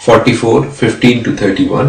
44 15 to 31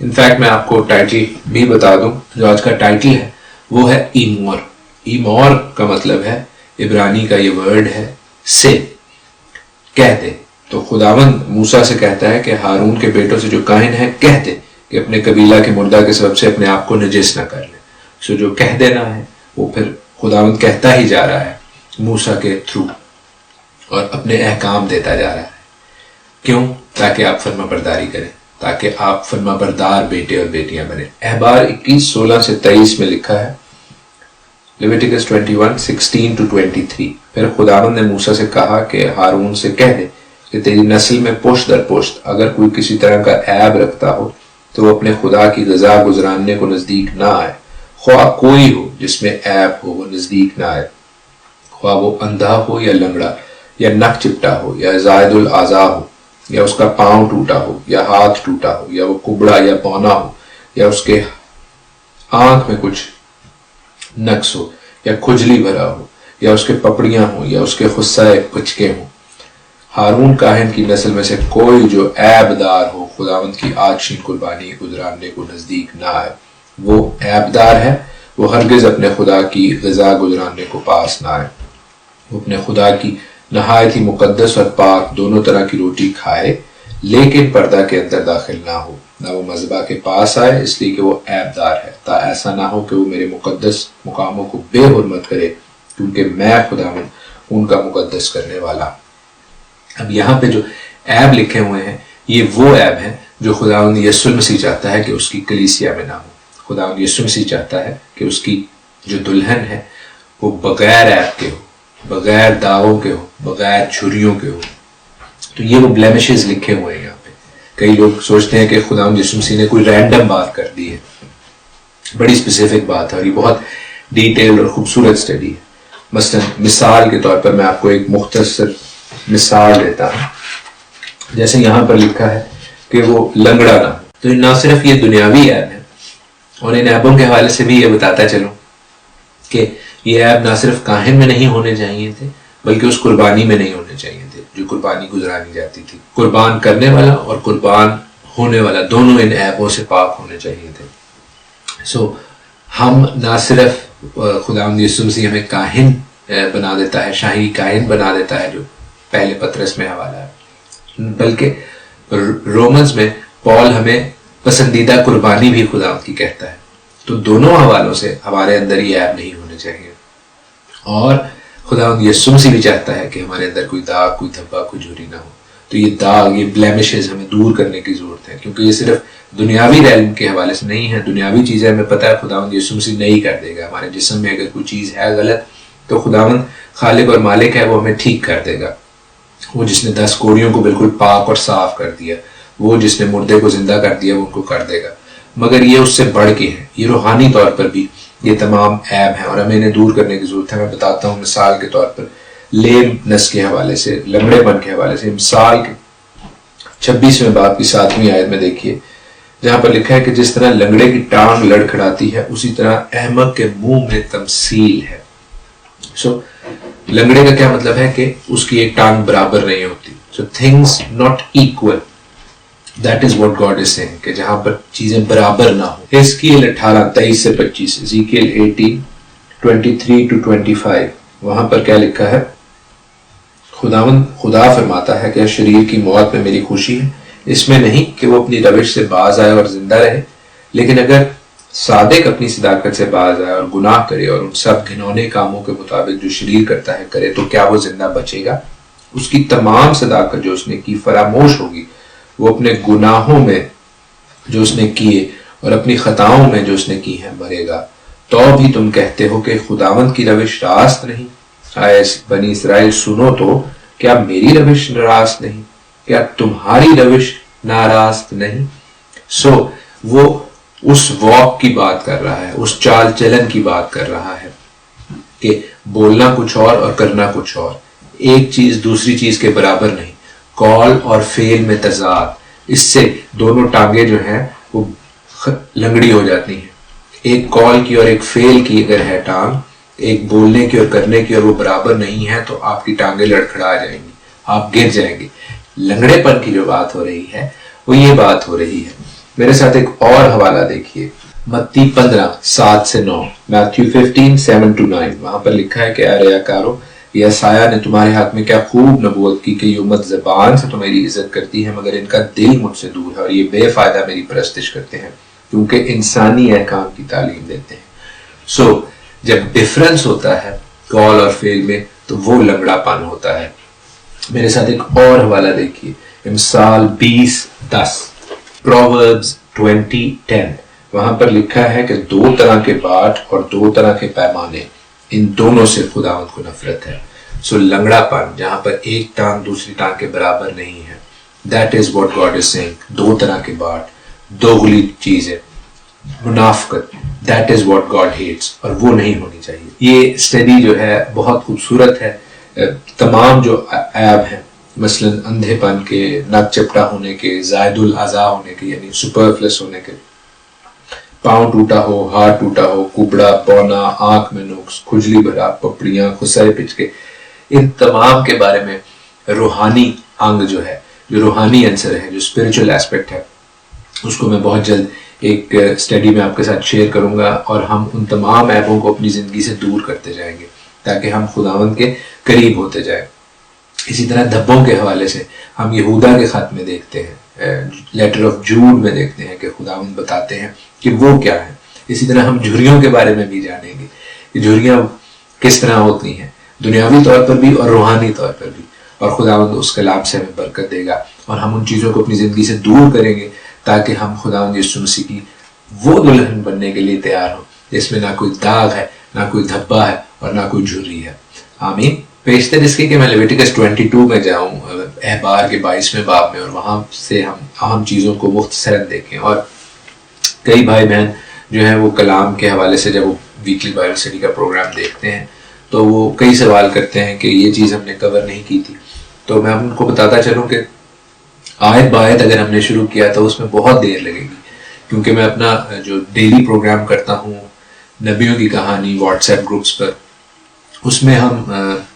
in fact میں آپ کو ٹائٹل بھی بتا دوں، جو آج کا ٹائٹل ہے وہ ہے ایمور. ایمور کا مطلب ہے، عبرانی کا یہ ورڈ ہے سے، کہہ دے. تو خداوند موسیٰ سے کہتا ہے کہ ہارون کے بیٹوں سے جو کاہن ہے کہہ دے کہ اپنے قبیلہ کے مردہ کے سبب سے اپنے آپ کو نجس نہ کر لے. سو جو کہہ دینا ہے وہ پھر خداوند کہتا ہی جا رہا ہے موسیٰ کے تھرو، اور اپنے احکام دیتا جا رہا ہے. کیوں؟ تاکہ آپ فرما برداری کریں، تاکہ آپ فرما بردار بیٹے اور بیٹیاں بنیں. احبار 21:16-23 میں لکھا ہے، لیویٹیکس 21:16-23. پھر خداوند نے موسیٰ سے کہا کہ ہارون سے کہہ دے کہ تیری نسل میں پشت در پشت اگر کوئی کسی طرح کا عیب رکھتا ہو تو وہ اپنے خدا کی غذا گزراننے کو نزدیک نہ آئے. خواہ کوئی ہو جس میں عیب ہو وہ نزدیک نہ آئے، خواہ وہ اندھا ہو یا لنگڑا یا نک چپٹا ہو یا زائد الاعضاء ہو یا اس کا پاؤں ٹوٹا ہو یا ہاتھ ٹوٹا ہو یا وہ کبڑا یا بونا ہو یا اس کے آنکھ میں کچھ نقص ہو یا کھجلی بھرا ہو یا اس کے پپڑیاں ہوں یا اس کے خصائے کچکے ہوں. ہارون کاہن کی نسل میں سے کوئی جو عیب دار ہو خداوند کی آتشین قربانی گزراننے کو نزدیک نہ آئے. وہ عیب دار ہے، وہ ہرگز اپنے خدا کی غذا گزراننے کو پاس نہ آئے. وہ اپنے خدا کی نہایت ہی مقدس اور پاک دونوں طرح کی روٹی کھائے، لیکن پردہ کے اندر داخل نہ ہو، نہ وہ مذبح کے پاس آئے، اس لیے کہ وہ عیب دار ہے، تا ایسا نہ ہو کہ وہ میرے مقدس مقاموں کو بے حرمت کرے، کیونکہ میں خداوند ان کا مقدس کرنے والا. اب یہاں پہ جو عیب لکھے ہوئے ہیں یہ وہ عیب ہیں جو خداوند یسوع مسیح چاہتا ہے کہ اس کی کلیسیا میں نہ ہو. خداوند یسوع مسیح چاہتا ہے کہ اس کی جو دلہن ہے وہ بغیر عیب کے ہو، بغیر داغوں کے ہو، بغیر چھریوں کے ہو. تو یہ وہ بلیمشز لکھے ہوئے ہیں یہاں پہ. کئی لوگ سوچتے ہیں کہ خداوند یسوع مسیح نے کوئی رینڈم بات کر دی ہے، بڑی اسپیسیفک بات ہے، اور یہ بہت ڈیٹیل اور خوبصورت اسٹڈی ہے. مثلا مثال کے طور پر میں آپ کو ایک مختصر مثال دیتا ہوں. جیسے یہاں پر لکھا ہے کہ وہ لنگڑا نہ ہو، تو نہ صرف یہ دنیاوی عیب ہے، اور ان عیبوں کے حوالے سے بھی یہ بتاتا چلوں کہ یہ عیب نہ صرف کاہن میں نہیں ہونے چاہیے تھے بلکہ اس قربانی میں نہیں ہونے چاہیے تھے جو قربانی گزرانی جاتی تھی. قربان کرنے والا اور قربان ہونے والا دونوں ان عیبوں سے پاک ہونے چاہیے تھے. سو ہم نہ صرف خداوند یسوع مسیح ہمیں کاہن بنا دیتا ہے، شاہی کاہن بنا دیتا ہے جو پہلے پطرس میں حوالہ ہے، بلکہ رومنز میں پال ہمیں پسندیدہ قربانی بھی خداوند کی کہتا ہے. تو دونوں حوالوں سے ہمارے اندر یہ عیب نہیں ہونے چاہیے. اور خداوند یسوع مسیح بھی چاہتا ہے کہ ہمارے اندر کوئی داغ، کوئی دھبا، کوئی جھری نہ ہو. تو یہ داغ، یہ بلیمشز ہمیں دور کرنے کی ضرورت ہے، کیونکہ یہ صرف دنیاوی ریلم کے حوالے سے نہیں ہے. دنیاوی چیزیں ہمیں پتہ ہے خداوند یسوع مسیح نہیں کر دے گا. ہمارے جسم میں اگر کوئی چیز ہے غلط تو خداوند خالق اور مالک ہے، وہ ہمیں ٹھیک کر دے گا. وہ جس نے 10 کوڑیوں کو بالکل پاک اور صاف کر دیا، وہ جس نے مردے کو زندہ کر دیا وہ ان کو کر دے گا. مگر یہ اس سے بڑھ کے ہے، یہ روحانی طور پر بھی یہ تمام عیب ہیں اور ہمیں انہیں دور کرنے کی ضرورت ہے. میں بتاتا ہوں مثال کے طور پر لیم نس کے حوالے سے، لنگڑے پن کے حوالے سے. مثال کے 26ویں باب کی 7ویں آیت میں دیکھیے، جہاں پر لکھا ہے کہ جس طرح لنگڑے کی ٹانگ لڑکھڑاتی ہے اسی طرح احمق کے منہ میں تمثیل ہے. سو لنگڑے کا کیا مطلب ہے کہ اس کی ایک ٹانگ برابر نہیں ہوتی. So things not equal, that is what God is seeing, کہ جہاں پر چیزیں برابر نہ ہوں. حزقیل 18:23-25، ایزیکیل 18:23-25، وہاں پر کیا لکھا ہے؟ خدا فرماتا ہے کہ شریر کی موت میں میری خوشی ہے، اس میں نہیں کہ وہ اپنی روش سے باز آئے اور زندہ رہے، لیکن اگر صادق اپنی صداقت سے باز آئے اور گناہ کرے اور ان سب گھنونے کاموں کے مطابق جو شریر کرتا ہے کرے، تو کیا وہ زندہ بچے گا؟ اس کی تمام صداقت جو اس نے کی فراموش ہوگی، وہ اپنے گناہوں میں جو اس نے کیے اور اپنی خطاؤں میں جو اس نے کی ہیں مرے گا. تو بھی تم کہتے ہو کہ خداوند کی روش راست نہیں. آئے بنی اسرائیل سنو تو، کیا میری روش راست نہیں؟ کیا تمہاری روش ناراست نہیں؟ سو وہ اس واک کی بات کر رہا ہے، اس چال چلن کی بات کر رہا ہے کہ بولنا کچھ اور کرنا کچھ اور، ایک چیز دوسری چیز کے برابر نہیں. کال اور فعل میں تضاد، اس سے دونوں ٹانگیں جو ہیں وہ لنگڑی ہو جاتی ہیں. ایک کال کی اور ایک فعل کی اگر ہے ٹانگ، ایک بولنے کی اور کرنے کی، اور وہ برابر نہیں ہے تو آپ کی ٹانگیں لڑکھڑا جائیں گی، آپ گر جائیں گے. لنگڑے پن کی جو بات ہو رہی ہے وہ یہ بات ہو رہی ہے. میرے ساتھ ایک اور حوالہ دیکھیے، متی 15:7-9، میتھیو 15:7-9، وہاں پر لکھا ہے کہ اے ریاکارو، یسایہ نے تمہارے حق میں کیا خوب نبوت کی کہ یہ امت زبان سے تو میری عزت کرتی ہے مگر ان کا دل مجھ سے دور ہے، اور یہ بے فائدہ میری پرستش کرتے ہیں کیونکہ انسانی احکام کی تعلیم دیتے ہیں۔ جب ڈفرنس ہوتا ہے قول اور فعل میں تو وہ لنگڑا پن ہوتا ہے۔ میرے ساتھ ایک اور حوالہ دیکھیے، امثال 20:10، پرووربز 20:10، وہاں پر لکھا ہے کہ 2 طرح کے باٹ اور 2 طرح کے پیمانے، ان دونوں سے خداوند کو نفرت ہے۔ لنگڑا پن جہاں پر ایک ٹانگ دوسری ٹانگ کے برابر نہیں ہے، that is what God is saying۔ 2 طرح کے باٹ، دوغلی چیزیں، منافقت، that is what God hates، اور وہ نہیں ہونی چاہیے۔ یہ اسٹڈی جو ہے بہت خوبصورت ہے۔ تمام جو عیب ہیں، مثلا اندھے پن کے، نک چپٹا ہونے کے، زائد الاعضاء ہونے کے یعنی سپرفلس ہونے کے، پاؤں ٹوٹا ہو، ہاتھ ٹوٹا ہو، کبڑا، بونا، آنکھ میں نقص، کھجلی بھرا، پپڑیاں، خسرے پچکے، ان تمام کے بارے میں روحانی انگ جو ہے، جو روحانی عنصر ہے، جو اسپرچل ایسپیکٹ ہے، اس کو میں بہت جلد ایک اسٹڈی میں آپ کے ساتھ شیئر کروں گا، اور ہم ان تمام عیبوں کو اپنی زندگی سے دور کرتے جائیں گے تاکہ ہم خداوند کے قریب ہوتے جائیں۔ اسی طرح دھبوں کے حوالے سے ہم یہودا کے خط میں دیکھتے ہیں، لیٹر آف جوڈ میں دیکھتے ہیں کہ خداوند بتاتے ہیں کہ وہ کیا ہے۔ اسی طرح ہم جھریوں کے بارے میں بھی جانیں گے کہ جھریاں کس طرح ہوتی ہیں، دنیاوی طور پر بھی اور روحانی طور پر بھی، اور خداوند اس کلام سے ہمیں برکت دے گا اور ہم ان چیزوں کو اپنی زندگی سے دور کریں گے تاکہ ہم خداوند یسوع مسیح کی وہ دلہن بننے کے لیے تیار ہوں جس میں نہ کوئی داغ ہے، نہ کوئی دھبا ہے اور نہ کوئی جھری ہے۔ آمین۔ پیشتر اس کی کہ میں لیویٹیکس 22 میں جاؤں، احبار کے 22ویں باب میں، اور وہاں سے ہم اہم چیزوں کو مختصراً دیکھیں۔ اور کئی بھائی بہن جو ہیں وہ کلام کے حوالے سے جب وہ ویکلی بائبل اسٹڈی کا پروگرام دیکھتے ہیں تو وہ کئی سوال کرتے ہیں کہ یہ چیز ہم نے کور نہیں کی تھی، تو میں ان کو بتاتا چلوں کہ آیت بآیت اگر ہم نے شروع کیا تو اس میں بہت دیر لگے گی، کیونکہ میں اپنا جو ڈیلی پروگرام کرتا ہوں نبیوں کی کہانی واٹس ایپ گروپس پر، اس میں ہم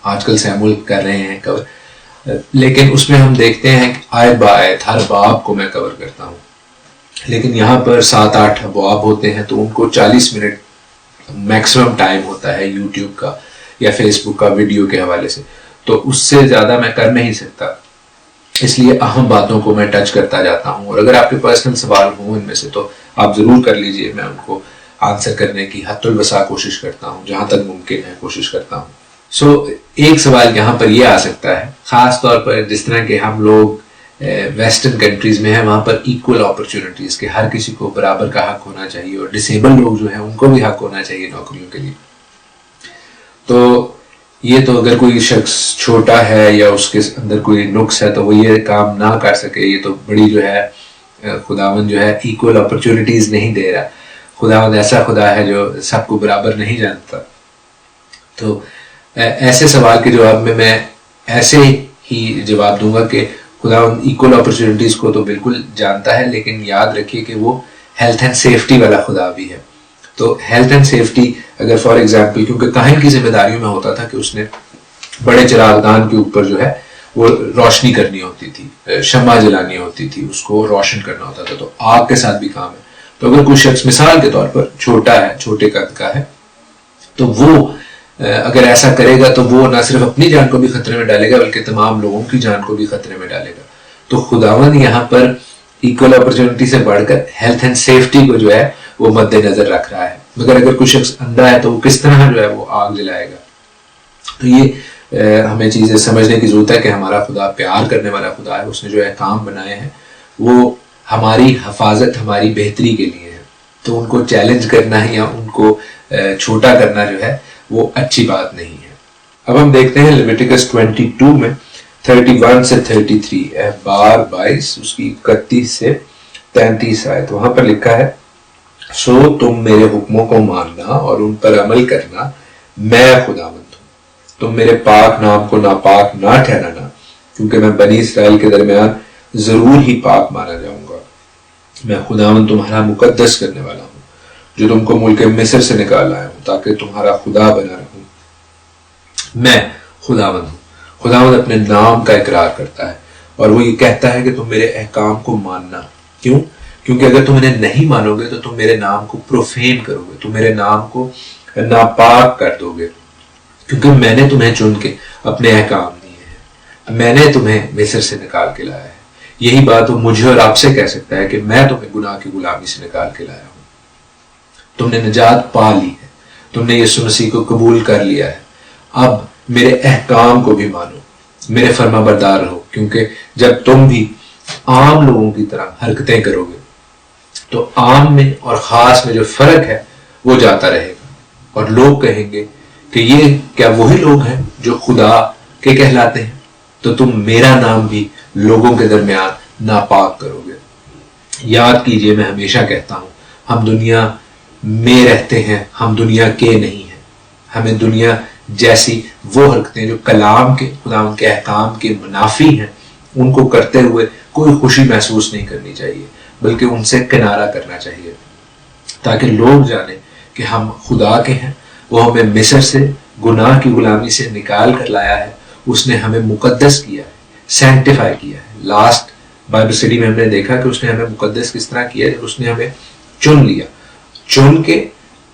آج کل سیمول کر رہے ہیں کور، لیکن اس میں ہم دیکھتے ہیں کہ آیت بآیت ہر باب کو میں کور کرتا ہوں، لیکن یہاں پر 7-8 ابواب ہوتے ہیں تو ان کو 40 منٹ میکسیمم ٹائم ہوتا ہے یوٹیوب کا یا فیس بک کا ویڈیو کے حوالے سے، تو اس سے زیادہ میں کر نہیں سکتا، اس لیے اہم باتوں کو میں ٹچ کرتا جاتا ہوں۔ اور اگر آپ کے پرسنل سوال ہوں ان میں سے تو آپ ضرور کر لیجئے، میں ان کو آنسر کرنے کی حد الوسع کوشش کرتا ہوں، جہاں تک ممکن ہے کوشش کرتا ہوں۔ ایک سوال یہاں پر یہ آ سکتا ہے، خاص طور پر جس طرح کہ ہم لوگ ویسٹرن کنٹریز میں ہیں، وہاں پر ایکول اپرچونٹیز کہ ہر کسی کو برابر کا حق ہونا چاہیے، اور ڈسیبل لوگ جو ہیں ان کو بھی حق ہونا چاہیے نوکریوں کے لیے۔ تو یہ تو اگر کوئی شخص چھوٹا ہے یا اس کے اندر کوئی نقص ہے تو وہ یہ کام نہ کر سکے، یہ تو بڑی جو ہے خداوند جو ہے ایکول اپرچونٹیز نہیں دے رہا۔ خداوند ایسا خدا ہے جو سب کو برابر نہیں جانتا۔ تو ایسے سوال کے جواب میں ایسے ہی جواب دوں گا کہ خداوند ایکول اپرچونٹیز کو تو بالکل جانتا ہے، لیکن یاد رکھیے کہ وہ ہیلتھ اینڈ سیفٹی والا خدا بھی ہے۔ تو ہیلتھ اینڈ سیفٹی اگر فار ایگزامپل، کیونکہ کاہن کی ذمہ داریوں میں ہوتا تھا کہ اس نے بڑے چراغ دان کے اوپر جو ہے وہ روشنی کرنی ہوتی تھی، شمع جلانی ہوتی تھی، اس کو روشن کرنا ہوتا تھا، تو آگ کے ساتھ بھی کام ہے۔ تو اگر کوئی شخص مثال کے طور پر چھوٹا ہے، چھوٹے قد کا ہے، تو وہ اگر ایسا کرے گا تو وہ نہ صرف اپنی جان کو بھی خطرے میں ڈالے گا بلکہ تمام لوگوں کی جان کو بھی خطرے میں ڈالے گا۔ تو خداوند یہاں پر ایکول اپرچونٹی سے بڑھ کر ہیلتھ اینڈ سیفٹی کو جو ہے وہ مد نظر رکھ رہا ہے۔ مگر اگر کوئی شخص اندھا ہے تو وہ کس طرح جو ہے وہ آگ جلائے گا؟ تو یہ ہمیں چیزیں سمجھنے کی ضرورت ہے کہ ہمارا خدا پیار کرنے والا خدا ہے، اس نے جو احکام بنائے ہیں وہ ہماری حفاظت، ہماری بہتری کے لیے ہے، تو ان کو چیلنج کرنا یا ان کو چھوٹا کرنا جو ہے وہ اچھی بات نہیں ہے۔ اب ہم دیکھتے ہیں لیویٹیکس 22 میں 31 سے 33، احبار 22 اس کی 31 سے 33 آیت، وہاں پر لکھا ہے، سو تم میرے حکموں کو ماننا اور ان پر عمل کرنا، میں خداوند ہوں، تم میرے پاک نام کو ناپاک نہ ٹھہرانا، کیونکہ میں بنی اسرائیل کے درمیان ضرور ہی پاک مانا جاؤں گا۔ میں خداوند تمہارا مقدس کرنے والا ہوں، جو تم کو ملک مصر سے نکال آیا ہوں، تاکہ تمہارا خدا بنا رہوں۔ میں خداوند ہوں۔ خداوند اپنے نام کا اقرار کرتا ہے اور وہ یہ کہتا ہے کہ تم میرے احکام کو ماننا۔ کیوں؟ کیونکہ اگر تم انہیں نہیں مانو گے تو تم میرے نام کو پروفین کرو گے، تم میرے نام کو ناپاک کر دو گے، کیونکہ میں نے تمہیں چن کے اپنے احکام دیے ہیں، میں نے تمہیں مصر سے نکال کے لایا ہے۔ یہی بات وہ مجھے اور آپ سے کہہ سکتا ہے کہ میں تمہیں گناہ کی غلامی سے نکال کے لایا ہوں، تم نے نجات پا لی ہے، تم نے یسوع مسیح کو قبول کر لیا ہے، اب میرے احکام کو بھی مانو، میرے فرما بردار رہو، کیونکہ جب تم بھی عام لوگوں کی طرح حرکتیں کرو گے تو عام میں اور خاص میں جو فرق ہے وہ جاتا رہے گا، اور لوگ کہیں گے کہ یہ کیا وہی لوگ ہیں جو خدا کے کہلاتے ہیں؟ تو تم میرا نام بھی لوگوں کے درمیان ناپاک کرو گے۔ یاد کیجئے، میں ہمیشہ کہتا ہوں، ہم دنیا میں رہتے ہیں، ہم دنیا کے نہیں ہیں۔ ہمیں دنیا جیسی وہ حرکتیں جو کلام کے، خدا ان کے احکام کے منافی ہیں، ان کو کرتے ہوئے کوئی خوشی محسوس نہیں کرنی چاہیے، بلکہ ان سے کنارہ کرنا چاہیے، تاکہ لوگ جانیں کہ ہم خدا کے ہیں، وہ ہمیں مصر سے، گناہ کی غلامی سے نکال کر لایا ہے، اس نے ہمیں مقدس کیا ہے، سینکٹیفائی کیا ہے۔ لاسٹ بائبل اسٹڈی میں ہم نے دیکھا کہ اس نے ہمیں مقدس کس طرح کیا ہے، اس نے ہمیں چن لیا، چن کے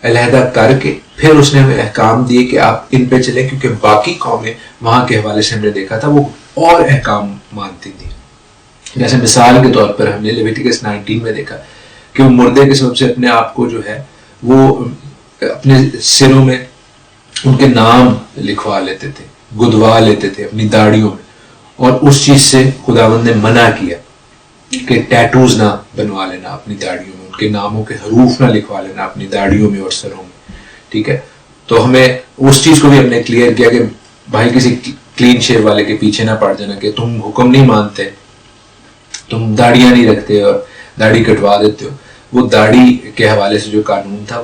علیحدہ کر کے پھر اس نے ہمیں احکام دیے کہ آپ ان پہ چلیں، کیونکہ باقی قومیں وہاں کے حوالے سے ہم نے دیکھا تھا وہ اور احکام مانتی تھی۔ جیسے مثال کے طور پر ہم نے لیویٹیکس 19 میں دیکھا کہ وہ مردے کے سبب سے اپنے آپ کو جو ہے وہ اپنے سروں میں ان کے نام لکھوا لیتے تھے، گدوا لیتے تھے اپنی داڑھیوں میں، اور اس چیز سے خداوند نے منع کیا کہ ٹیٹوز نہ بنوا لینا اپنی داڑھیوں میں، ان کے ناموں کے حروف نہ لکھوا لینا اپنی داڑھیوں میں اور سروں میں، ٹھیک ہے۔ تو ہمیں اس چیز کو بھی ہم نے کلیئر کیا کہ بھائی کسی کلین شیو والے کے پیچھے نہ پڑ جانا کہ تم حکم نہیں مانتے، تم داڑیاں نہیں رکھتے اور داڑھی کٹوا دیتے ہو۔ وہ داڑھی کے حوالے سے جو قانون تھا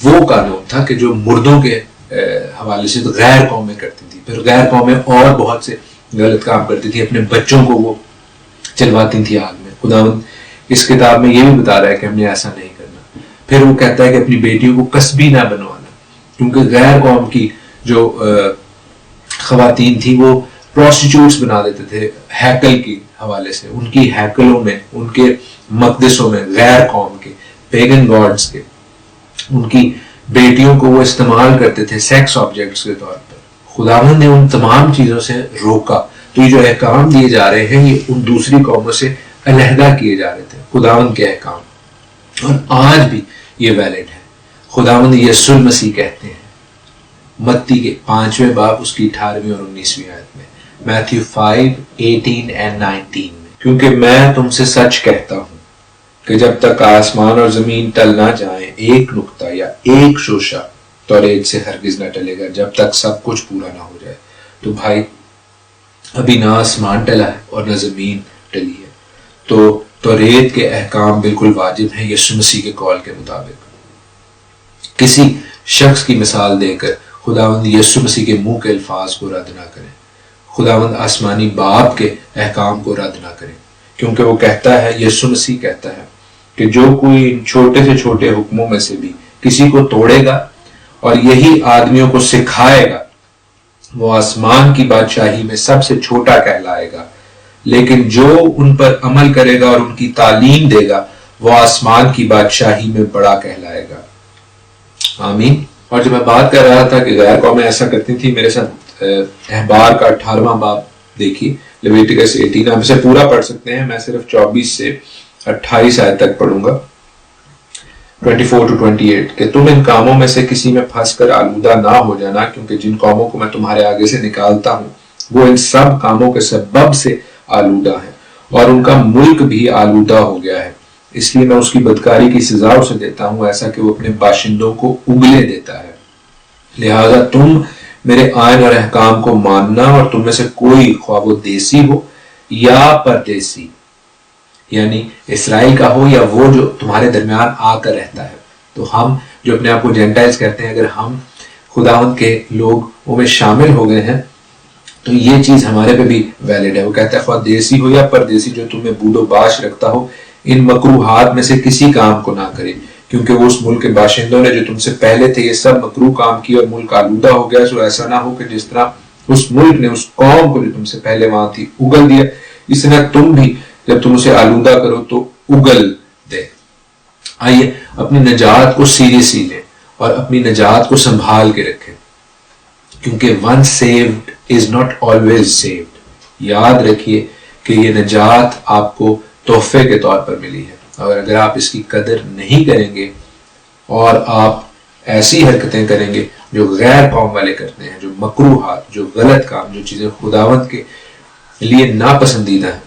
وہ قانون تھا کہ جو مردوں کے حوالے سے تو غیر قومیں کرتی تھی، پھر غیر قومیں اور بہت سے غلط کام کرتی تھی، اپنے بچوں کو وہ چلواتی تھی آگ میں۔ خداوند اس کتاب میں یہ بھی بتا رہا ہے کہ ہم نے ایسا نہیں کرنا۔ پھر وہ کہتا ہے کہ اپنی بیٹیوں کو کسبی نہ بنوانا، کیونکہ غیر قوم کی جو خواتین تھی وہ پروسٹیٹیوٹس بنا دیتے تھے ہیکل کے حوالے سے، ان کی ہیکلوں میں، ان کے مقدسوں میں غیر قوم کے پیگن گاڈز کے ان کی بیٹیوں کو وہ استعمال کرتے تھے سیکس آبجیکٹس کے طور پر۔ خداوند نے ان تمام چیزوں سے روکا۔ تو یہ جو احکام دیے جا رہے ہیں یہ ان دوسری قوموں سے علیحدہ کیے جا رہے تھے، خداوند کے احکام، اور آج بھی یہ ویلڈ ہے۔ خداوند یسوع المسیح کہتے ہیں متی کے 5ویں باب اس کی 18ویں اور 19ویں آیت میں، میتھیو 5:18 and 19 میں، کیونکہ میں تم سے سچ کہتا ہوں کہ جب تک آسمان اور زمین ٹل نہ جائیں، ایک نقطہ یا ایک شوشہ توریت سے ہرگز نہ ٹلے گا جب تک سب کچھ پورا نہ ہو جائے۔ تو بھائی ابھی نہ آسمان ٹلا ہے اور نہ زمین ٹلی ہے، تو توریت کے احکام بالکل واجب ہیں یسوع مسیح کے قول کے مطابق۔ کسی شخص کی مثال دے کر خداوند یسوع مسیح کے منہ کے الفاظ کو رد نہ کریں، خداوند آسمانی باپ کے احکام کو رد نہ کریں، کیونکہ وہ کہتا ہے، یسوع مسیح کہتا ہے کہ جو کوئی ان چھوٹے سے چھوٹے حکموں میں سے بھی کسی کو توڑے گا اور یہی آدمیوں کو سکھائے گا، وہ آسمان کی بادشاہی میں سب سے چھوٹا کہلائے گا، لیکن جو ان پر عمل کرے گا اور ان کی تعلیم دے گا وہ آسمان کی بادشاہی میں بڑا کہلائے گا۔ آمین۔ اور جب میں بات کر رہا تھا کہ غیر قومیں ایسا کرتی تھی، میرے ساتھ احبار کا 18واں باب دیکھیے، لیویٹیکس 18، ہم اسے پورا پڑھ سکتے ہیں، میں صرف 24 سے 28 آیت تک پڑھوں گا، 24 to 28، کہ تم ان کاموں میں سے کسی میں پھنس کر آلودہ نہ ہو جانا، کیونکہ جن قوموں کو میں تمہارے آگے سے نکالتا ہوں وہ ان سب کاموں کے سبب سے آلودہ ہیں، اور ان کا ملک بھی آلودہ ہو گیا ہے، اس لیے میں اس کی بدکاری کی سزا اسے دیتا ہوں، ایسا کہ وہ اپنے باشندوں کو اگلے دیتا ہے۔ لہذا تم میرے آئین اور احکام کو ماننا، اور تم میں سے کوئی خواہ وہ دیسی ہو یا پردیسی، یعنی اسرائیل کا ہو یا وہ جو تمہارے درمیان آ کر رہتا ہے۔ تو ہم جو اپنے آپ کو جینٹائلز کہتے ہیں، اگر ہم خداوند کے لوگوں میں شامل ہو گئے ہیں تو یہ چیز ہمارے پہ بھی ویلڈ ہے۔ وہ کہتا ہے خواہ دیسی ہو یا پردیسی جو تمہیں بود و باش رکھتا ہو، ان مکروہات میں سے کسی کام کو نہ کرے، کیونکہ وہ اس ملک کے باشندوں نے جو تم سے پہلے تھے یہ سب مکروہ کام کیے اور ملک آلودہ ہو گیا، سو ایسا نہ ہو کہ جس طرح اس ملک نے اس قوم کو جو تم سے پہلے وہاں تھی اگل دیا، اس طرح تم بھی جب تم اسے آلودہ کرو تو اگل آئیے اپنی نجات کو سیریسلی لیں اور اپنی نجات کو سنبھال کے رکھیں، کیونکہ one saved is not always saved. یاد رکھیے کہ یہ نجات آپ کو تحفے کے طور پر ملی ہے، اور اگر آپ اس کی قدر نہیں کریں گے اور آپ ایسی حرکتیں کریں گے جو غیر قوم والے کرتے ہیں، جو مکروہات، جو غلط کام، جو چیزیں خداوند کے لیے ناپسندیدہ ہیں،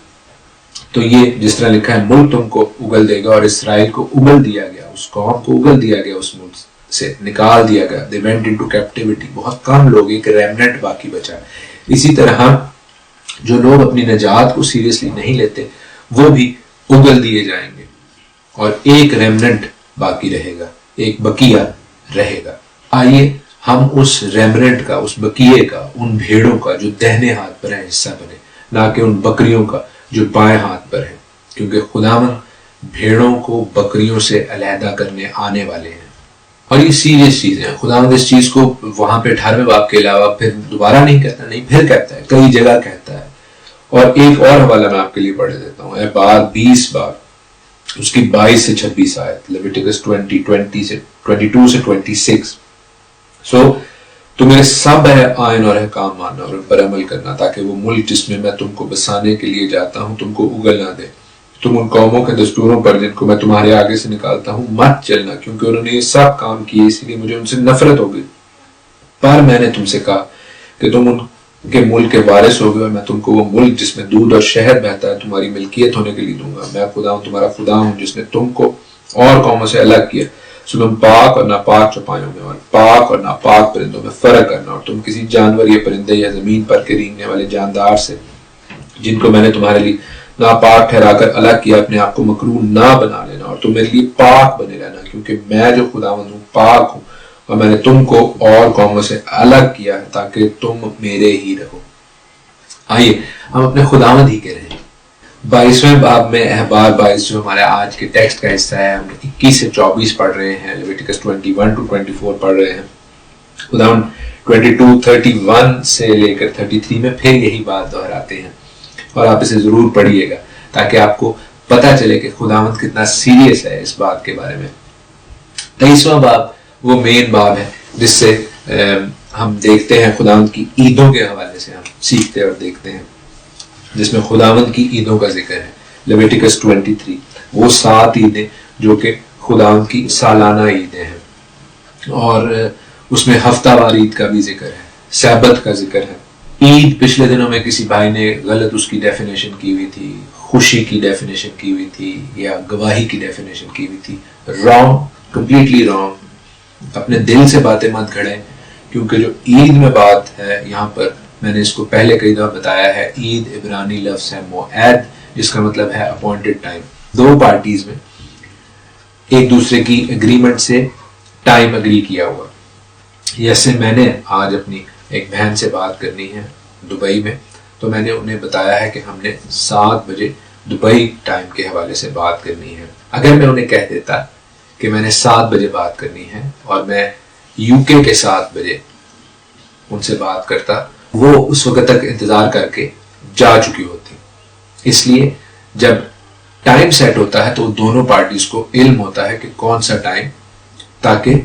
تو یہ جس طرح لکھا ہے ملک تم کو اگل دے گا، اور اسرائیل کو اگل دیا گیا، اس قوم کو اگل دیا گیا، اس ملک سے نکال دیا گیا۔ They went into captivity۔ بہت کم لوگ، ایک ریمنٹ باقی بچا۔ اسی طرح جو لوگ اپنی نجات کو سیریسلی نہیں لیتے وہ بھی اگل دیے جائیں گے، اور ایک ریمنٹ باقی رہے گا، ایک بقیہ رہے گا۔ آئیے ہم اس ریمنٹ کا، اس بقیے کا، ان بھیڑوں کا جو دہنے ہاتھ پر ہیں حصہ بنے، نہ کہ ان بکریوں کا جو بائیں ہاتھ پر ہے، کیونکہ خداوند بھیڑوں کو بکریوں سے علیحدہ کرنے آنے والے ہیں۔ اور یہ سیریس چیزیں ہیں۔ خداوند اس چیز کو وہاں پہ 18ویں باب کے علاوہ پھر دوبارہ نہیں کہتا، نہیں پھر کہتا ہے، کئی جگہ کہتا ہے۔ اور ایک اور حوالہ میں آپ کے لیے پڑھ دیتا ہوں، اعبار 20 باب، اس کی 22 سے 26 آیت، لیویٹیکس 22 سے 26۔ تو میرے سب آئین اور احکام ماننا اور ان پر عمل کرنا، تاکہ وہ ملک جس میں میں تم کو بسانے کے لیے جاتا ہوں تم کو اگل نہ دے۔ تم ان قوموں کے دستوروں پر جن کو میں تمہارے آگے سے نکالتا ہوں مت چلنا، کیونکہ انہوں نے یہ سب کام کیے، اسی لیے مجھے ان سے نفرت ہو گئی۔ پر میں نے تم سے کہا کہ تم ان کے ملک کے وارث ہو گئے، اور میں تم کو وہ ملک جس میں دودھ اور شہد بہتا ہے تمہاری ملکیت ہونے کے لیے دوں گا۔ میں خدا ہوں، تمہارا خدا ہوں، جس نے تم کو اور قوموں سے الگ کیا۔ سو تم پاک اور ناپاک چوپایوں میں اور پاک اور ناپاک پرندوں میں فرق کرنا، اور تم کسی جانور یا پرندے یا زمین پر کے رینگنے والے جاندار سے جن کو میں نے تمہارے لیے ناپاک ٹھہرا کر الگ کیا، اپنے آپ کو مکروہ نہ بنا لینا، اور تم میرے لیے پاک بنے رہنا، کیونکہ میں جو خداوند ہوں پاک ہوں، اور میں نے تم کو اور قوموں سے الگ کیا ہے تاکہ تم میرے ہی رہو۔ آئیے ہم اپنے خداوند ہی کے رہیں۔ 22ویں باب میں احبار 22 جو ہمارے آج کے ٹیکسٹ کا حصہ ہے، ہم 21 سے 24 پڑھ رہے ہیں، لیویٹیکس 21 to 24 پڑھ رہے ہیں۔ خداوند 22:31 سے لے کر 33 میں پھر یہی بات دہراتے ہیں، اور آپ اسے ضرور پڑھیے گا تاکہ آپ کو پتہ چلے کہ خداوند کتنا سیریس ہے اس بات کے بارے میں۔ 23واں باب وہ مین باب ہے جس سے ہم دیکھتے ہیں خداوند کی عیدوں کے حوالے سے ہم سیکھتے اور دیکھتے ہیں، جس میں خداوند کی عیدوں کا ذکر ہے۔ لیویٹیکس 23 وہ 7 عیدیں جو کہ خداوند کی سالانہ عیدیں ہیں، اور اس میں ہفتہ وار عید کا بھی ذکر ہے، سبت کا ذکر ہے۔ عید پچھلے دنوں میں کسی بھائی نے غلط اس کی ڈیفینیشن کی ہوئی تھی، خوشی کی ڈیفینیشن کی ہوئی تھی یا گواہی کی ڈیفینیشن کی ہوئی تھی۔ Wrong, completely wrong. اپنے دل سے باتیں مت گھڑیں، کیونکہ جو عید میں بات ہے یہاں پر میں نے اس کو پہلے کئی دفعہ بتایا ہے، عید عبرانی لفظ ہے موعد، جس کا مطلب ہے اپوائنٹڈ ٹائم۔ دو پارٹیز میں ایک دوسرے کی اگریمنٹ سے ٹائم اگری کیا ہوا۔ جیسے میں نے آج اپنی ایک بہن سے بات کرنی ہے دبئی میں، تو میں نے انہیں بتایا ہے کہ ہم نے 7 بجے دبئی ٹائم کے حوالے سے بات کرنی ہے۔ اگر میں انہیں کہہ دیتا کہ میں نے 7 بجے بات کرنی ہے اور میں یو کے 7 بجے ان سے بات کرتا، وہ اس وقت تک انتظار کر کے جا چکی ہوتی۔ اس لیے جب ٹائم سیٹ ہوتا ہے تو دونوں پارٹیز کو علم ہوتا ہے کہ کون سا ٹائم، تاکہ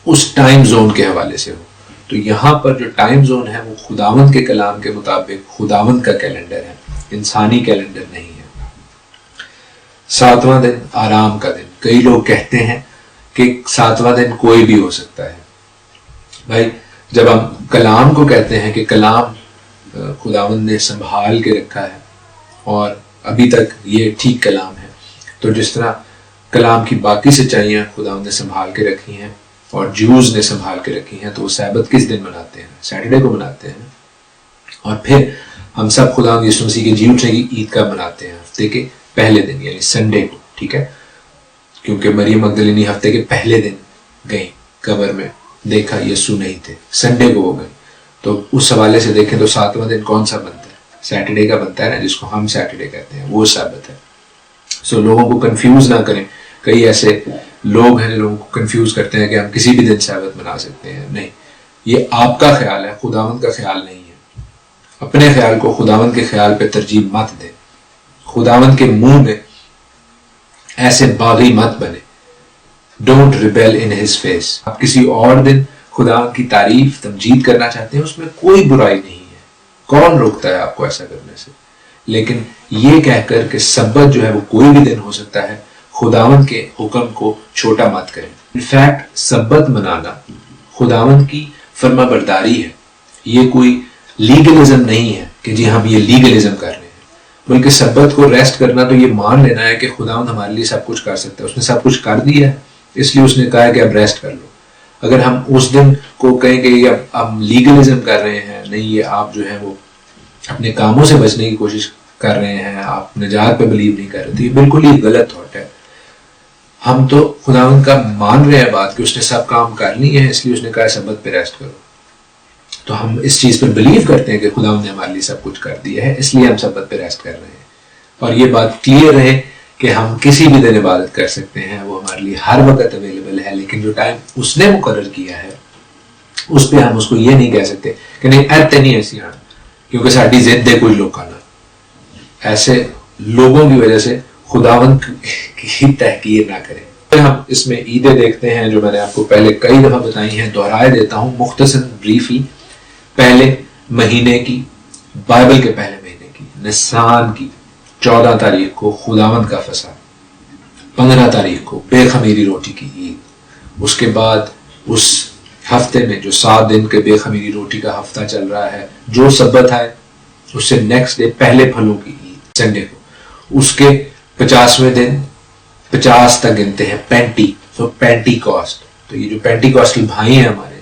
اس ٹائم زون کے حوالے سے ہو۔ تو یہاں پر جو ٹائم زون ہے وہ خداوند کے کلام کے مطابق خداوند کا کیلنڈر ہے، انسانی کیلنڈر نہیں ہے۔ 7واں دن آرام کا دن۔ کئی لوگ کہتے ہیں کہ 7واں دن کوئی بھی ہو سکتا ہے۔ بھائی جب ہم کلام کو کہتے ہیں کہ کلام خداوند نے سنبھال کے رکھا ہے اور ابھی تک یہ ٹھیک کلام ہے، تو جس طرح کلام کی باقی سچائیاں خداوند نے سنبھال کے رکھی ہیں اور جیوز نے سنبھال کے رکھی ہیں، تو وہ سبت کس دن مناتے ہیں؟ سیٹرڈے کو مناتے ہیں۔ اور پھر ہم سب خداوند یسوع مسیح کے جی اٹھنے کی عید کا مناتے ہیں، ہفتے کے پہلے دن یعنی سنڈے کو، ٹھیک ہے؟ کیونکہ مریم مگدلینی ہفتے کے پہلے دن گئی قبر میں، دیکھا یسوع نہیں تھے، سنڈے کو ہو گئی۔ تو اس حوالے سے دیکھیں تو 7واں دن کون سا بنتا ہے؟ سیٹرڈے کا بنتا ہے نا، جس کو ہم سیٹرڈے کہتے ہیں، وہ سبت ہے۔ سو لوگوں کو کنفیوز نہ کریں۔ کئی ایسے لوگ ہیں جو لوگوں کو کنفیوز کرتے ہیں کہ ہم کسی بھی دن سبت منا سکتے ہیں۔ نہیں، یہ آپ کا خیال ہے، خداوند کا خیال نہیں ہے۔ اپنے خیال کو خداوند کے خیال پہ ترجیح مت دیں۔ خداوند کے منہ میں ایسے باغی مت بنے Don't rebel in his face. آپ کسی اور دن خدا کی تعریف تمجید کرنا چاہتے ہیں، اس میں کوئی برائی نہیں ہے، کون روکتا ہے آپ کو ایسا کرنے سے؟ لیکن یہ کہہ کر کہ سبت جو ہے وہ کوئی بھی دن ہو سکتا ہے، خداوند کے حکم کو چھوٹا مت کریں۔ انفیکٹ سبت منانا خداوند کی فرما برداری ہے، یہ کوئی لیگلزم نہیں ہے کہ جی ہم یہ لیگلزم کر رہے ہیں، بلکہ سبت کو ریسٹ کرنا تو یہ مان لینا ہے کہ خداوند ہمارے لیے سب کچھ کر سکتا ہے، اس نے سب کچھ کر دیا ہے، اس لیے اس نے کہا ہے کہ اب ریسٹ کر لو۔ اگر ہم اس دن کو کہیں کہ یہ ہم لیگلزم کر رہے ہیں، نہیں یہ آپ جو ہے وہ اپنے کاموں سے بچنے کی کوشش کر رہے ہیں، آپ نجات پہ بلیو نہیں کر رہے، تو یہ بالکل ہی غلط تھاٹ ہے۔ ہم تو خداوند کا مان رہے ہیں بات کہ اس نے سب کام کر لی ہے، اس لیے اس نے کہا سبت پہ ریسٹ کرو، تو ہم اس چیز پہ بلیو کرتے ہیں کہ خداوند نے ہمارے لیے سب کچھ کر دیا ہے، اس لیے ہم سبت پہ ریسٹ کر رہے ہیں۔ اور یہ بات کلیئر رہے کہ ہم کسی بھی دن عبادت کر سکتے ہیں، وہ ہمارے لیے ہر وقت اویلیبل ہے، لیکن جو ٹائم اس نے مقرر کیا ہے اس پہ ہم اس کو یہ نہیں کہہ سکتے کہ نہیں ایتے نہیں ایسی آنا کیونکہ ساڈی ضد ہے کوئی لوگ آنا۔ ایسے لوگوں کی وجہ سے خداوند کی تحقیر نہ کریں۔ ہم اس میں عیدیں دیکھتے ہیں جو میں نے آپ کو پہلے کئی دفعہ بتائی ہیں، دہرائے دیتا ہوں مختصر بریفلی۔ پہلے مہینے کی، بائبل کے پہلے مہینے کی، نسان کی 14 تاریخ کو خداوند کا فصح، 15 تاریخ کو بے خمیری روٹی کی عید، اس کے بعد اس ہفتے میں جو 7 دن کے بے خمیری روٹی کا ہفتہ چل رہا ہے، جو سبت ہے اس سے نیکسٹ ڈے پہلے پھلوں کی عید سنڈے کو، اس کے 50ویں دن 50 تک گنتے ہیں پینٹی کاسٹ۔ تو یہ جو پینٹی کاسٹل بھائی ہیں ہمارے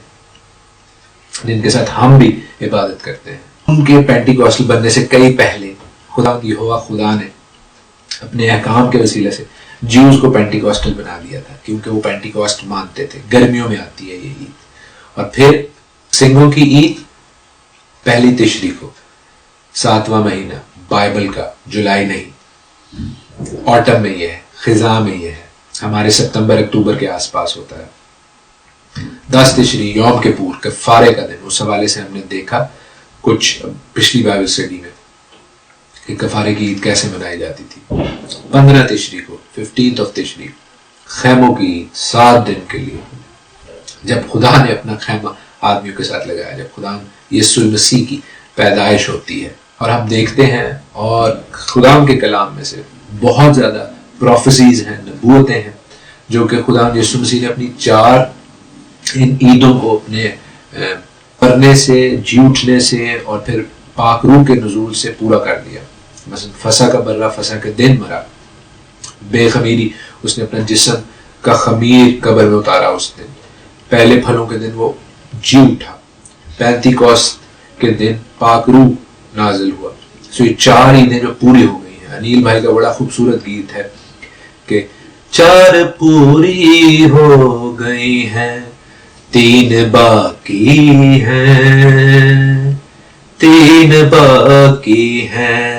جن کے ساتھ ہم بھی عبادت کرتے ہیں، ان کے پینٹی کاسٹل بننے سے کئی پہلے خدا نے اپنے احکام کے وسیلے سے جیوز کو پینٹی کاسٹل بنا دیا تھا، کیونکہ وہ پینٹی کاسٹ مانتے تھے۔ گرمیوں میں آتی ہے یہ عید، اور پھر سنگوں کی عید پہلی تشریح کو، 7واں مہینہ بائبل کا، جولائی نہیں، آٹم میں یہ ہے، خزاں میں یہ ہے، ہمارے ستمبر اکتوبر کے آس پاس ہوتا ہے۔ 10 تشریح یوم کپور کفارے کا دن، اس حوالے سے ہم نے دیکھا کچھ پچھلی بائبل اسٹڈی میں کہ کفارے کی عید کیسے منائی جاتی تھی۔ 15 تشریح کو، 15 تشریح، خیموں کی عید 7 دن کے لیے، جب خدا نے اپنا خیمہ آدمیوں کے ساتھ لگایا، جب خدا یسوع مسیح کی پیدائش ہوتی ہے۔ اور ہم دیکھتے ہیں اور خدا کے کلام میں سے بہت زیادہ پروفیسیز ہیں، نبوتیں ہیں، جو کہ خدا یسوع مسیح نے اپنی 4 ان عیدوں کو اپنے پڑھنے سے، جی اٹھنے سے اور پھر پاک روح کے نزول سے پورا کر دیا۔ مثلا فسح کا برہ، فسح کے دن مرا، بے خمیری اس نے اپنا جسم کا خمیر قبر میں اتارا اس دن، پہلے پھلوں کے دن وہ جی اٹھا، پینتیکوست کے دن پاک روح نازل ہوا۔ سو یہ 4 عیدیں جو پوری ہو گئی ہیں۔ انیل بھائی کا بڑا خوبصورت گیت ہے کہ 4 پوری ہو گئی ہیں، 3 باقی ہیں، 3 باقی ہیں۔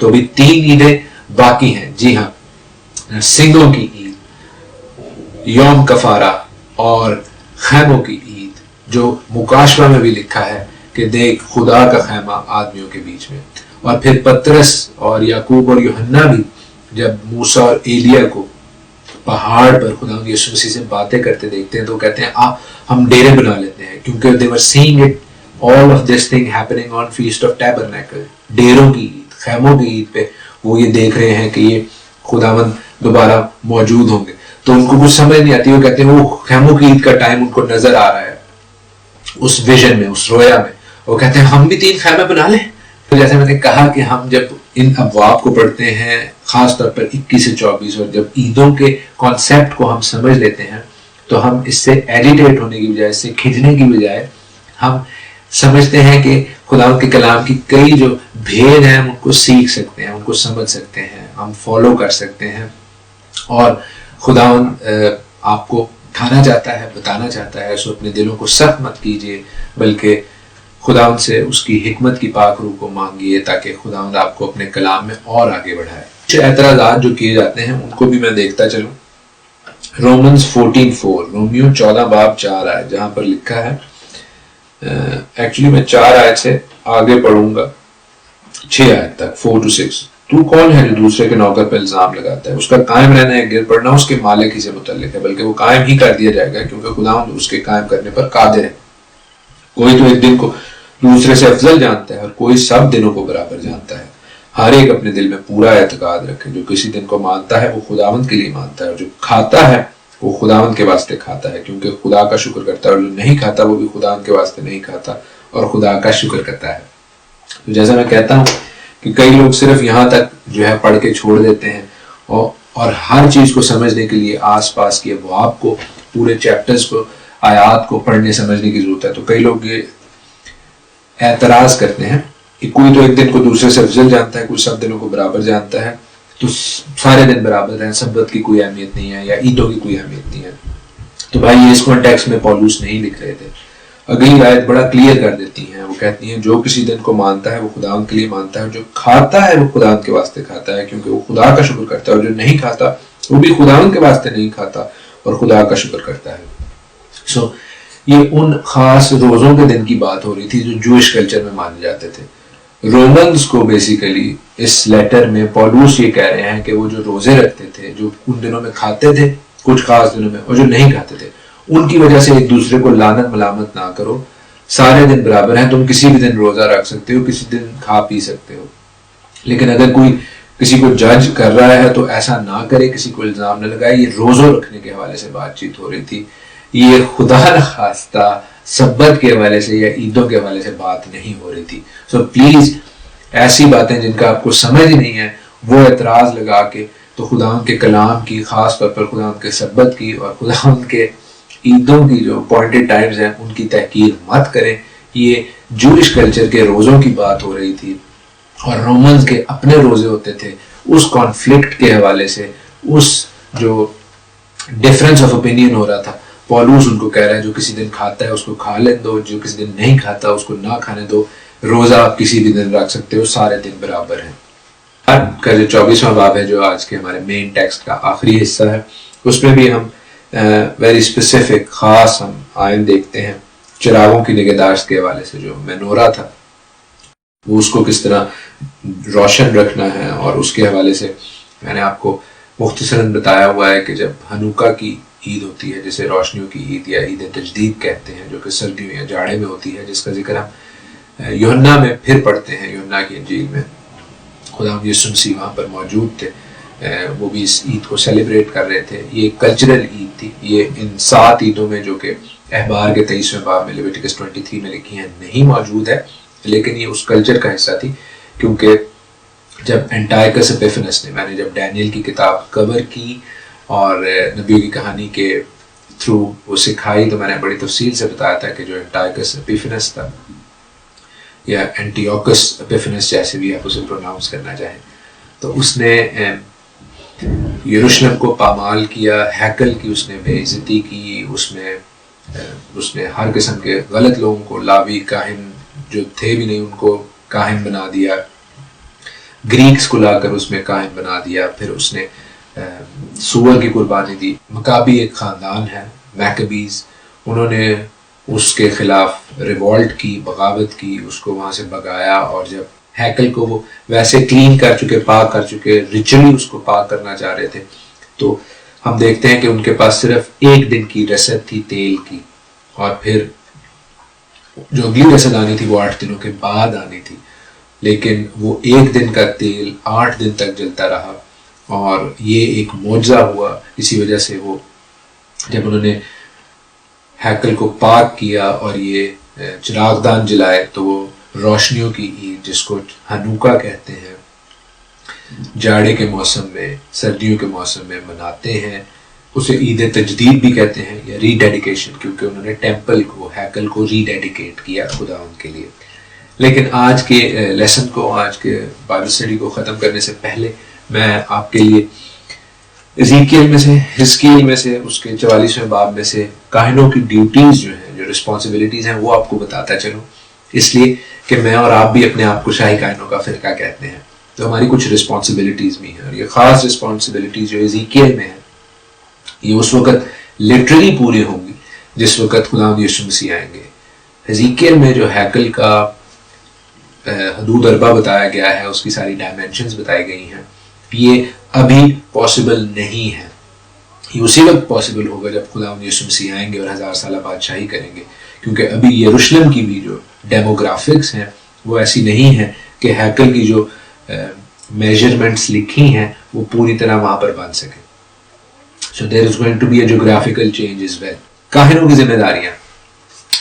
تو بھی 3 عیدیں باقی ہیں۔ جی ہاں، سنگوں کی عید، یوم کفارہ اور خیموں کی عید، جو مکاشفہ میں بھی لکھا ہے کہ دیکھ خدا کا خیمہ آدمیوں کے بیچ میں۔ اور پھر پترس اور یعقوب اور یوحنا بھی جب موسیٰ اور ایلیا کو پہاڑ پر خدا یسوع مسیح سے باتیں کرتے دیکھتے ہیں تو کہتے ہیں ہم ڈیرے بنا لیتے ہیں، کیونکہ they were seeing it all of this thing happening on Feast of Tabernacle، ڈیروں کی عید، خیموں کی عید پہ وہ یہ دیکھ رہے ہیں کہ یہ خداوند دوبارہ موجود ہوں گے۔ تو ان کو کچھ سمجھ نہیں آتی، وہ کہتے ہیں وہ خیموں کی عید کا ٹائم ان کو نظر آ رہا ہے اس ویژن میں، اس رویا میں، وہ کہتے ہیں ہم بھی 3 خیمے بنا لیں۔ تو جیسے میں نے کہا کہ ہم جب ان ابواب کو پڑھتے ہیں، خاص طور پر 21 سے 24، اور جب عیدوں کے کانسیپٹ کو ہم سمجھ لیتے ہیں تو ہم اس سے ایجیٹیٹ ہونے کی بجائے، اس سے کھنچنے کی بجائے ہم سمجھتے ہیں کہ خدا کے کلام کی کئی جو بھید ہیں ہم ان کو سیکھ سکتے ہیں، ان کو سمجھ سکتے ہیں، ہم فالو کر سکتے ہیں۔ اور خدا آپ کو اٹھانا چاہتا ہے، بتانا چاہتا ہے، سو اپنے دلوں کو سخت مت کیجیے، بلکہ خداوند سے اس کی حکمت کی پاک روح کو مانگیے تاکہ خداوند آپ کو اپنے کلام میں اور آگے بڑھائے۔ کچھ اعتراضات جو کیے جاتے ہیں ان کو بھی میں دیکھتا چلوں۔ رومنز 14:4، رومیو 14 باب 4 آیت، جہاں پر لکھا ہے، ایکچولی میں 4 آیت سے آگے پڑھوں گا 6 آیت تک، 4 to 6۔ تو کون ہے جو دوسرے کے نوکر پہ الزام لگاتا ہے؟ اس کا قائم رہنا ہے، گر پڑنا اس کے مالک ہی سے متعلق ہے، بلکہ وہ قائم ہی کر دیا جائے گا کیونکہ خداوند اس کے قائم کرنے پر قادر ہے۔ کوئی تو ایک دن کو دوسرے سے افضل جانتا ہے اور کوئی سب دنوں کو برابر جانتا ہے۔ ہر ایک اپنے دل میں پورا اعتقاد رکھے، جو کسی دن کو مانتا ہے وہ خداوند کے لیے مانتا ہے، اور جو کھاتا ہے وہ خداوند کے واسطے کھاتا ہے کیونکہ خدا کا شکر کرتا ہے، اور جو نہیں کھاتا وہ بھی خداوند کے واسطے نہیں کھاتا اور خدا کا شکر کرتا ہے۔ تو جیسا میں کہتا ہوں کہ کئی لوگ صرف یہاں تک جو ہے پڑھ کے چھوڑ دیتے ہیں اور ہر چیز کو سمجھنے کے لیے آس پاس کے ابواب کو، پورے چیپٹرز کو، آیات کو پڑھنے سمجھنے کی ضرورت ہے۔ تو کئی لوگ یہ اعتراض کرتے ہیں کہ کوئی تو ایک دن کو دوسرے سے افضل جانتا ہے، کوئی سب دنوں کو برابر جانتا ہے، تو سارے دن برابر ہیں، سبت کی کوئی اہمیت نہیں ہے یا عیدوں کی کوئی اہمیت نہیں ہے۔ تو بھائی اس کانٹیکسٹ میں پولوس نہیں لکھ رہے تھے۔ اگلی آیت بڑا کلیئر کر دیتی ہیں، وہ کہتی ہیں جو کسی دن کو مانتا ہے وہ خداوند کے لیے مانتا ہے، جو کھاتا ہے وہ خداوند کے واسطے کھاتا ہے کیونکہ وہ خدا کا شکر کرتا ہے، اور جو نہیں کھاتا وہ بھی خداوند کے واسطے نہیں کھاتا اور خدا کا شکر کرتا ہے۔ یہ ان خاص روزوں کے دن کی بات ہو رہی تھی جو جوئش کلچر میں مانے جاتے تھے۔ رومنز کو بیسیکلی اس لیٹر میں پولوس یہ کہہ رہے ہیں کہ وہ جو روزے رکھتے تھے، جو ان دنوں میں کھاتے تھے کچھ خاص دنوں میں، اور جو نہیں کھاتے تھے، ان کی وجہ سے ایک دوسرے کو لعنت ملامت نہ کرو۔ سارے دن برابر ہیں، تم کسی بھی دن روزہ رکھ سکتے ہو، کسی دن کھا پی سکتے ہو، لیکن اگر کوئی کسی کو جج کر رہا ہے تو ایسا نہ کرے، کسی کو الزام نہ لگائے۔ یہ روزوں رکھنے کے حوالے سے بات چیت ہو رہی تھی، یہ خدا نخواستہ سبت کے حوالے سے یا عیدوں کے حوالے سے بات نہیں ہو رہی تھی۔ سو پلیز ایسی باتیں جن کا آپ کو سمجھ ہی نہیں ہے وہ اعتراض لگا کے تو خداوند کے کلام کی، خاص طور پر خداوند کے سبت کی اور خداوند کے عیدوں کی جو اپوائنٹڈ ٹائمز ہیں ان کی تحقیر مت کریں۔ یہ جوئش کلچر کے روزوں کی بات ہو رہی تھی، اور رومنز کے اپنے روزے ہوتے تھے۔ اس کانفلکٹ کے حوالے سے، اس جو ڈفرنس آف اوپینین ہو رہا تھا، پولوس ان کو کہہ رہا ہے جو کسی دن کھاتا ہے اس کو کھا لیں دو، جو کسی دن نہیں کھاتا اس کو نہ کھانے دو، روزہ آپ کسی بھی دن رکھ سکتے ہو، سارے دن برابر ہیں۔ آج کا جو 24واں باب ہے جو آج کے ہمارے مین ٹیکسٹ کا آخری حصہ ہے، اس میں بھی ہم ویری اسپیسیفک خاص ہم آئین دیکھتے ہیں چراغوں کی نگہداشت کے حوالے سے۔ جو مینورا تھا وہ اس کو کس طرح روشن رکھنا ہے، اور اس کے حوالے سے میں نے آپ کو مختصراً بتایا ہوا ہے کہ جب ہنوکا کی عید ہوتی ہے، جسے روشنیوں کی عید یا عید تجدید کہتے ہیں، جو کہ سردیوں یا جاڑے میں ہوتی ہے، جس کا ذکر ہم یوحنا میں پھر پڑھتے ہیں۔ یوحنا کی انجیل میں خدا یسوع مسیح وہاں پر موجود تھے، وہ بھی اس عید کو سیلیبریٹ کر رہے تھے۔ یہ کلچرل عید تھی۔ یہ ان 7 عیدوں میں جو کہ احبار کے 23ویں باب میں لیویٹیکس 23 میں لکھی ہیں نہیں موجود ہے، لیکن یہ اس کلچر کا حصہ تھی، کیونکہ جب اینٹائکس ایپیفنس نے، میں نے جب ڈینیل کی کتاب کور کی اور نبیوں کی کہانی کے تھرو وہ سکھائی، تو میں نے بڑی تفصیل سے بتایا تھا کہ جو اینٹائکس ایپیفنس تھا یا اینٹیوکس ایپیفنس، جیسے بھی آپ اسے پروناؤنس کرنا چاہیں، تو اس نے یروشلم کو پامال کیا، ہیکل کی اس نے بے عزتی کی، اس نے ہر قسم کے غلط لوگوں کو، لاوی کاہن جو تھے بھی نہیں ان کو کاہن بنا دیا، گریکس کو لا کر اس میں کاہن بنا دیا، پھر اس نے سور کی قربانی دی۔ مکابی ایک خاندان ہے، میکبیز، انہوں نے اس کے خلاف ریوالٹ کی، بغاوت کی، اس کو وہاں سے بھگایا، اور جب ہیکل کو وہ ویسے کلین کر چکے، پاک کر چکے، ریچولی اس کو پاک کرنا چاہ رہے تھے، تو ہم دیکھتے ہیں کہ ان کے پاس صرف ایک دن کی رسد تھی تیل کی، اور پھر جو اگلی رسد آنی تھی وہ 8 دنوں کے بعد آنی تھی، لیکن وہ ایک دن کا تیل 8 دن تک جلتا رہا، اور یہ ایک معجزہ ہوا۔ اسی وجہ سے وہ جب انہوں نے ہیکل کو پاک کیا اور یہ چراغ دان جلائے، تو وہ روشنیوں کی عید، جس کو ہنوکا کہتے ہیں، جاڑے کے موسم میں، سردیوں کے موسم میں مناتے ہیں۔ اسے عید تجدید بھی کہتے ہیں یا ری ڈیڈیکیشن، کیونکہ انہوں نے ٹیمپل کو، ہیکل کو ری ڈیڈیکیٹ کیا خدا ان کے لیے۔ لیکن آج کے لیسن کو، آج کے بائبل اسٹڈی کو ختم کرنے سے پہلے میں آپ کے لیے ازیکیل میں سے، حزقیل میں سے، اس کے 44ویں باب میں سے کاہنوں کی ڈیوٹیز جو ہیں، جو رسپانسبلٹیز ہیں، وہ آپ کو بتاتا چلوں، اس لیے کہ میں اور آپ بھی اپنے آپ کو شاہی کاہنوں کا فرقہ کہتے ہیں، تو ہماری کچھ رسپانسبلٹیز بھی ہیں، اور یہ خاص رسپانسبلٹیز جو ازیکیل میں ہیں یہ اس وقت لٹرلی پوری ہوں گی جس وقت خدا یسوع مسیح آئیں گے۔ حزقیل میں جو ہیکل کا حدود اربع بتایا گیا ہے، اس کی ساری ڈائمینشنز بتائی گئی ہیں، یہ ابھی پاسبل نہیں ہے. یہ اسی وقت پاسبل ہوگا جب خداوند یسوع مسیح آئیں گے اور 1000 سالہ بادشاہی کریں گے، کیونکہ ابھی یروشلم کی بھی جو ڈیموگرافکس ہیں وہ ایسی نہیں ہے کہ ہیکل کی جو میجرمنٹس لکھی ہیں وہ پوری طرح وہاں پر بن سکیں. So there is going to be a geographical change as well. کاہنوں کی ذمہ داریاں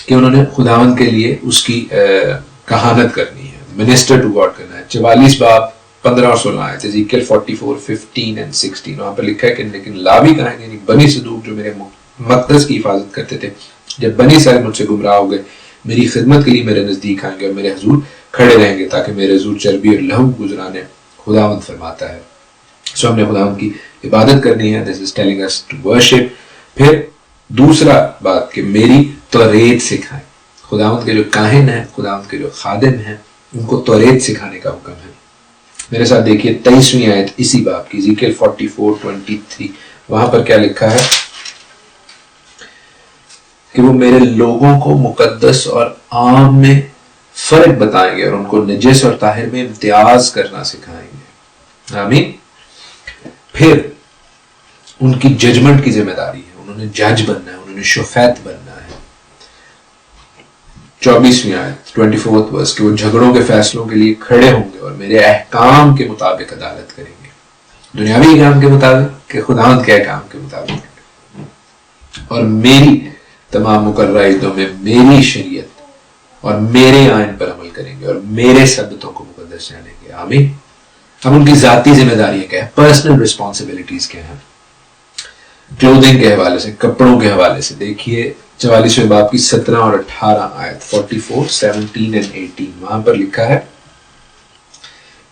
کہ انہوں نے خداوند کے لیے اس کی کہانت کرنی ہے، منسٹر ٹو گاڈ کرنا ہے. 44 باب 15 اور 16 آیت، ایزیکیل 44 15 and 16 وہاں پر لکھا ہے کہ لیکن لاوی کہاں یعنی بنی صدوق جو میرے مقدس کی حفاظت کرتے تھے، جب بنی اسرائیل مجھ سے گمراہ ہو گئے میری خدمت کے لیے میرے نزدیک آئیں گے اور میرے حضور کھڑے رہیں گے تاکہ میرے حضور چربی اور لہو گزرانے خداوند فرماتا ہے. سو ہم نے خداوند کی عبادت کرنی ہے. This is telling us to worship. پھر دوسرا بات کہ میری توریت سکھائیں. خداوند کے جو کاہن ہیں، خداوند کے جو خادم ہیں، ان کو توریت سکھانے کا حکم ہے. میرے ساتھ دیکھیے 23ویں آیت اسی باب کی، ایزیکیل 44:23. وہاں پر کیا لکھا ہے کہ وہ میرے لوگوں کو مقدس اور عام میں فرق بتائیں گے اور ان کو نجس اور طاہر میں امتیاز کرنا سکھائیں گے. آمین. پھر ان کی ججمنٹ کی ذمہ داری ہے، انہوں نے جج بننا ہے، انہوں نے شفیت بننا ہے. 24ویں آیت 24th ورس کہ وہ جھگڑوں کے فیصلوں کے لیے کھڑے ہوں گے اور میرے احکام کے مطابق عدالت کریں گے. دنیاوی احکام کے مطابق کہ خداوند کے احکام کے مطابق، اور میری تمام مقررہ عیدوں میں میری شریعت اور میرے آئین پر عمل کریں گے اور میرے سبتوں کو مقدس جانیں گے. آمین. اب ان کی ذاتی ذمہ داری کیا ہے، پرسنل رسپانسبلٹیز کیا ہیں. کلودنگ کے حوالے سے، کپڑوں کے حوالے سے دیکھیے 44ویں باب کی 17 اور 18 آیت 44 17 and 18. وہاں پر لکھا ہے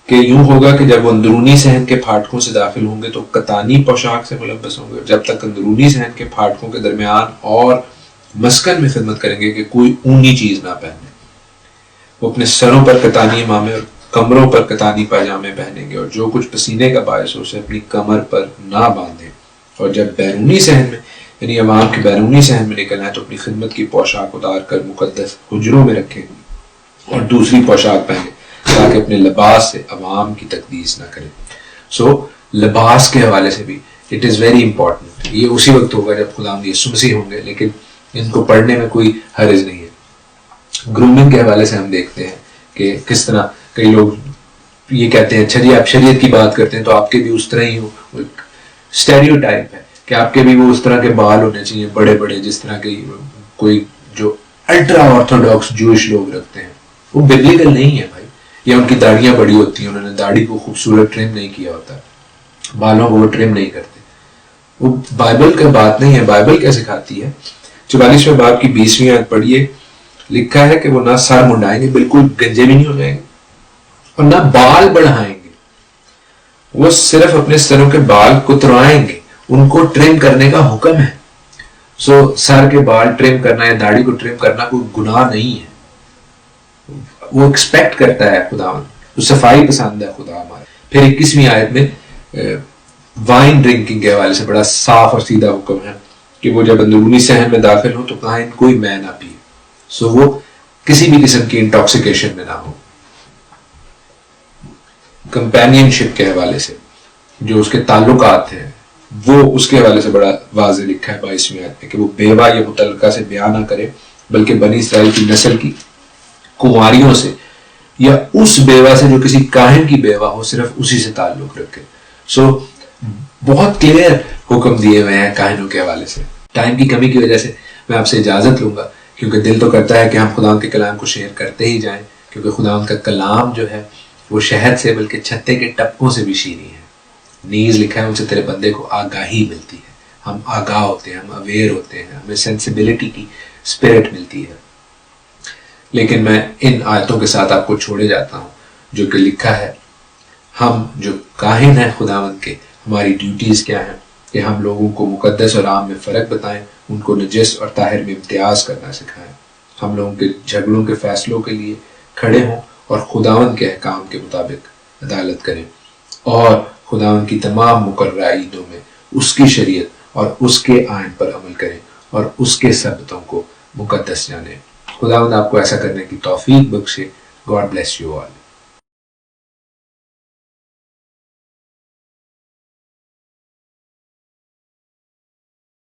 کہ یوں ہوگا کہ جب وہ اندرونی صحن کے پھاٹکوں سے داخل ہوں گے تو کتانی پوشاک سے ملبس ہوں گے، جب تک اندرونی صحن کے پھاٹکوں کے درمیان اور مسکن میں خدمت کریں گے کہ کوئی اونی چیز نہ پہنے. وہ اپنے سروں پر کتانی امامے اور کمروں پر کتانی پاجامے پہنیں گے، اور جو کچھ پسینے کا باعث ہو اسے اپنی کمر پر نہ باندھیں. اور جب بیرونی صحن میں یعنی عوام کے بیرونی صحن میں نکلنا ہے تو اپنی خدمت کی پوشاک اتار کر مقدس حجروں میں رکھیں اور دوسری پوشاک پہنیں تاکہ اپنے لباس سے عوام کی تقدیس نہ کریں. سو لباس کے حوالے سے بھی اٹ از ویری امپورٹنٹ. یہ اسی وقت ہوگا جب خداوند یسوع مسیح ہوں گے، لیکن ان کو پڑھنے میں کوئی حرج نہیں ہے. گرومنگ کے حوالے سے ہم دیکھتے ہیں کہ کس طرح کئی لوگ یہ کہتے ہیں اچھا جی آپ شریعت کی بات کرتے ہیں تو آپ کے بھی اس طرح ہی ہو. اسٹیریو ٹائپ ہے کہ آپ کے بھی وہ اس طرح کے بال ہونے چاہیے بڑے بڑے جس طرح کے کوئی جو الٹرا آرتھوڈاکس جوئش لوگ رکھتے ہیں. وہ ببلیکل نہیں ہے بھائی. یا ان کی داڑیاں بڑی ہوتی ہیں، انہوں نے داڑھی کو خوبصورت ٹرم نہیں کیا ہوتا، بالوں کو وہ ٹرم نہیں کرتے. وہ بائبل کا بات نہیں ہے. بائبل کیا سکھاتی ہے؟ 44ویں باب کی 20ویں آیت پڑھیے. لکھا ہے کہ وہ نہ سر منڈائیں گے، بالکل گنجے بھی نہیں ہو جائیں گے، اور نہ بال بڑھائیں گے. وہ صرف اپنے سروں کے بال کترائیں گے. ان کو ٹرم کرنے کا حکم ہے. سو سر کے بال ٹرم کرنا یا داڑھی کو ٹرم کرنا کوئی گناہ نہیں ہے. وہ ایکسپیکٹ کرتا ہے خداوند، وہ صفائی پسند ہے خدا ہمارا. پھر 21ویں آیت میں وائن ڈرنکنگ کے حوالے سے بڑا صاف اور سیدھا حکم ہے کہ وہ جب اندرونی صحن میں داخل ہو تو کاہن کوئی میں نہ پیے. سو وہ کسی بھی قسم کی انٹاکسیکیشن میں نہ ہو. کمپینین شپ کے حوالے سے جو اس کے تعلقات ہیں وہ اس کے حوالے سے بڑا واضح لکھا ہے 22ویں آیت میں کہ وہ بیوہ یا متعلقہ سے بیاہ نہ کرے بلکہ بنی اسرائیل کی نسل کی کنواریوں سے یا اس بیوہ سے جو کسی کاہن کی بیوہ ہو صرف اسی سے تعلق رکھے. سو بہت کلیئر حکم دیے ہوئے ہیں کاہنوں کے حوالے سے. ٹائم کی کمی کی وجہ سے میں آپ سے اجازت لوں گا کیونکہ دل تو کرتا ہے کہ ہم خدا کے کلام کو شیئر کرتے ہی جائیں، کیونکہ خدا کا کلام جو ہے وہ شہد سے بلکہ چھتے کے ٹپکوں سے بھی شیریں ہے. نیز لکھا ہے ان سے تیرے بندے کو آگاہی ملتی ہے. ہم آگاہ ہوتے ہیں، ہم اویئر ہوتے ہیں، ہمیں سینسیبلٹی کی اسپرٹ ملتی ہے. لیکن میں ان آیتوں کے ساتھ آپ کو چھوڑے جاتا ہوں جو کہ لکھا ہے ہم جو کاہن ہیں خداوند کے، ہماری ڈیوٹیز کیا ہیں کہ ہم لوگوں کو مقدس اور عام میں فرق بتائیں، ان کو نجس اور طاہر میں امتیاز کرنا سکھائیں، ہم لوگوں کے جھگڑوں کے فیصلوں کے لیے کھڑے ہوں اور خداوند کے احکام کے مطابق عدالت کریں، اور خداوند کی تمام مقررہ عیدوں میں اس کی شریعت اور اس کے آئین پر عمل کریں اور اس کے سبتوں کو مقدس جانیں. خداوند آپ کو ایسا کرنے کی توفیق بخشے. God bless you all.